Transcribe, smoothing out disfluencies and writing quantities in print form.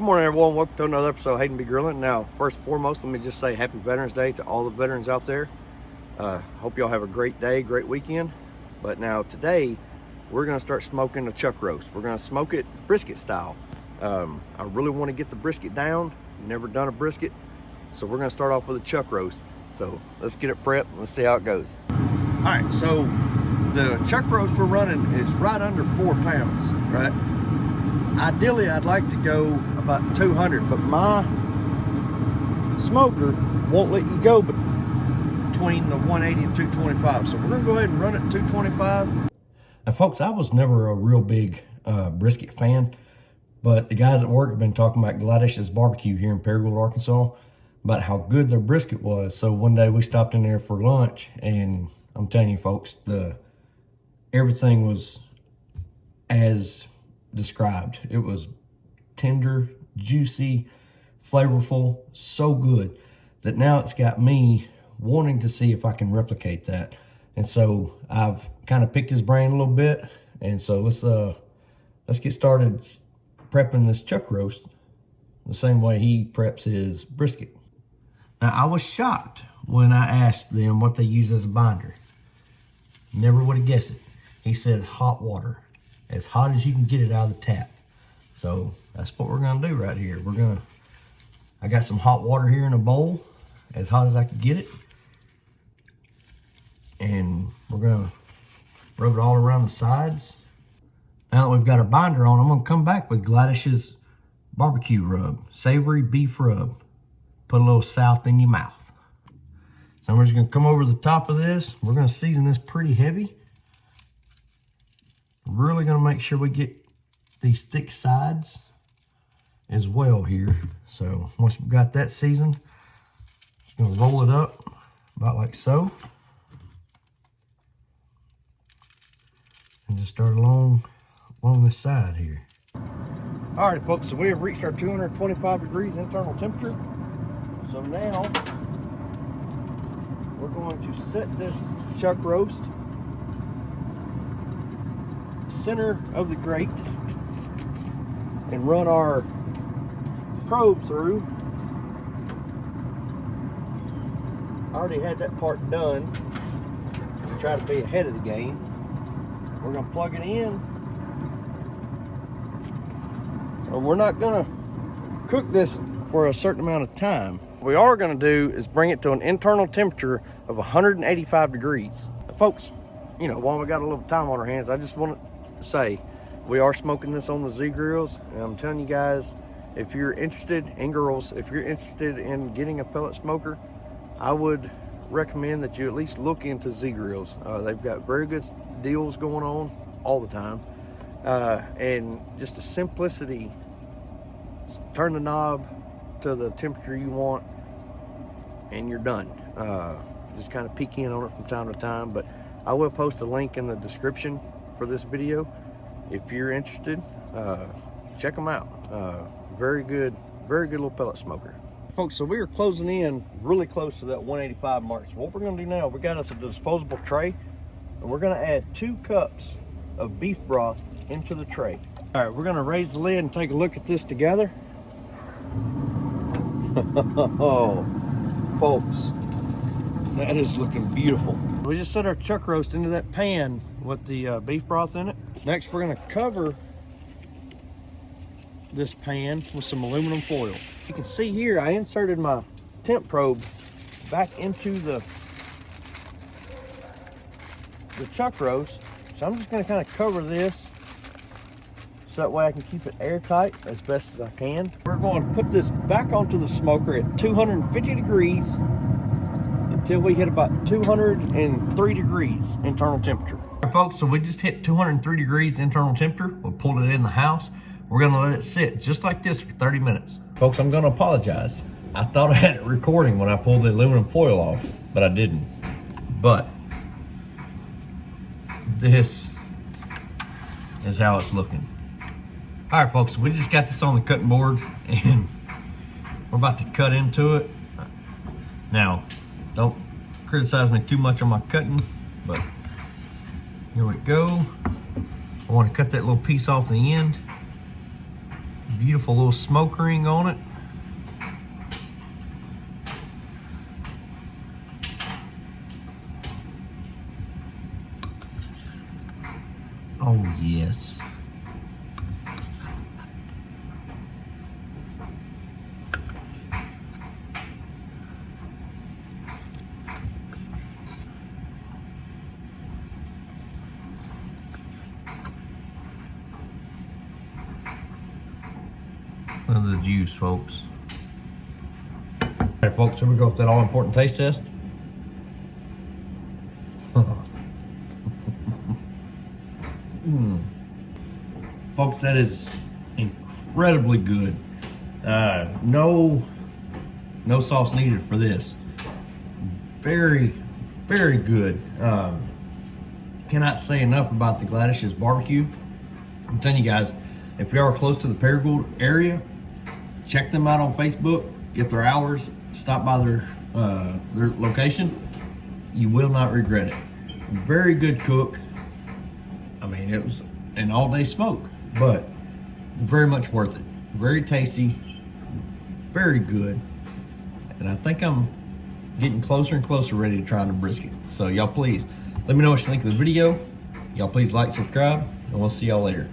morning, everyone. Welcome to another episode of Hayden Be Grilling. Now, first and foremost, let me just say Happy Veterans Day to all the veterans out there. Hope y'all have a great day, great weekend. But now, today, we're going to start smoking a chuck roast. We're going to smoke it brisket style. I really want to get the brisket down. Never done a brisket. So we're going to start off with a chuck roast. So let's get it prepped and let's see how it goes. All right, so the chuck roast we're running is right under 4 pounds, right? Ideally, I'd like to go about 200, but my smoker won't let you go between the 180 and 225. So we're gonna go ahead and run it 225. Now folks, I was never a real big brisket fan, but the guys at work have been talking about Gladdish's barbecue here in Paragould, Arkansas, about how good their brisket was. So one day we stopped in there for lunch, and I'm telling you folks, everything was as described. It was tender, juicy, flavorful, so good that now it's got me wanting to see if I can replicate that. And so I've kind of picked his brain a little bit, and so let's get started prepping this chuck roast the same way he preps his brisket. Now, I was shocked when I asked them what they use as a binder. Never would have guessed it. He said hot water, as hot as you can get it out of the tap. So that's what we're gonna do right here. I got some hot water here in a bowl, as hot as I can get it. And we're gonna rub it all around the sides. Now that we've got our binder on, I'm gonna come back with Gladdish's barbecue rub, savory beef rub. Put a little south in your mouth. So we're just gonna come over the top of this. We're gonna season this pretty heavy. Really gonna make sure we get these thick sides as well here. So once we've got that seasoned, just gonna roll it up about like so. And just start along this side here. All right, folks, so we have reached our 225 degrees internal temperature. So now we're going to set this chuck roast center of the grate and run our probe through. I already had that part done to try to be ahead of the game. We're going to plug it in, and we're not going to cook this for a certain amount of time. What we are going to do is bring it to an internal temperature of 185 degrees. Now, folks, you know, while we got a little time on our hands, I just want to say we are smoking this on the Z grills, and I'm telling you guys, if you're interested, and girls, if you're interested in getting a pellet smoker, I would recommend that you at least look into Z grills. They've got very good deals going on all the time, and just the simplicity. Turn the knob to the temperature you want and you're done. Just kind of peek in on it from time to time, but I will post a link in the description for this video. If you're interested, check them out. Very good little pellet smoker. Folks, so we are closing in really close to that 185 mark. So what we're gonna do now, we got us a disposable tray, and we're gonna add 2 cups of beef broth into the tray. All right, we're gonna raise the lid and take a look at this together. Oh, folks, that is looking beautiful. We just set our chuck roast into that pan with the beef broth in it. Next, we're gonna cover this pan with some aluminum foil. You can see here, I inserted my temp probe back into the chuck roast. So I'm just gonna kind of cover this so that way I can keep it airtight as best as I can. We're going to put this back onto the smoker at 250 degrees until we hit about 203 degrees internal temperature. All right, folks, so we just hit 203 degrees internal temperature. We pulled it in the house. We're gonna let it sit just like this for 30 minutes. Folks, I'm gonna apologize. I thought I had it recording when I pulled the aluminum foil off, but I didn't. But this is how it's looking. All right, folks, we just got this on the cutting board and we're about to cut into it. Now, don't criticize me too much on my cutting, but here we go. I want to cut that little piece off the end. Beautiful little smoke ring on it. Oh yes. Look at the juice, folks. All right, folks, here we go with that all-important taste test. Folks, that is incredibly good. No sauce needed for this. Very, very good. Cannot say enough about the Gladdish's barbecue. I'm telling you guys, if you are close to the Paragould area, check them out on Facebook, get their hours, stop by their location. You will not regret it. Very good cook. I mean, it was an all-day smoke, but very much worth it. Very tasty, very good. And I think I'm getting closer and closer ready to try the brisket. So y'all please, let me know what you think of the video. Y'all please like, subscribe, and we'll see y'all later.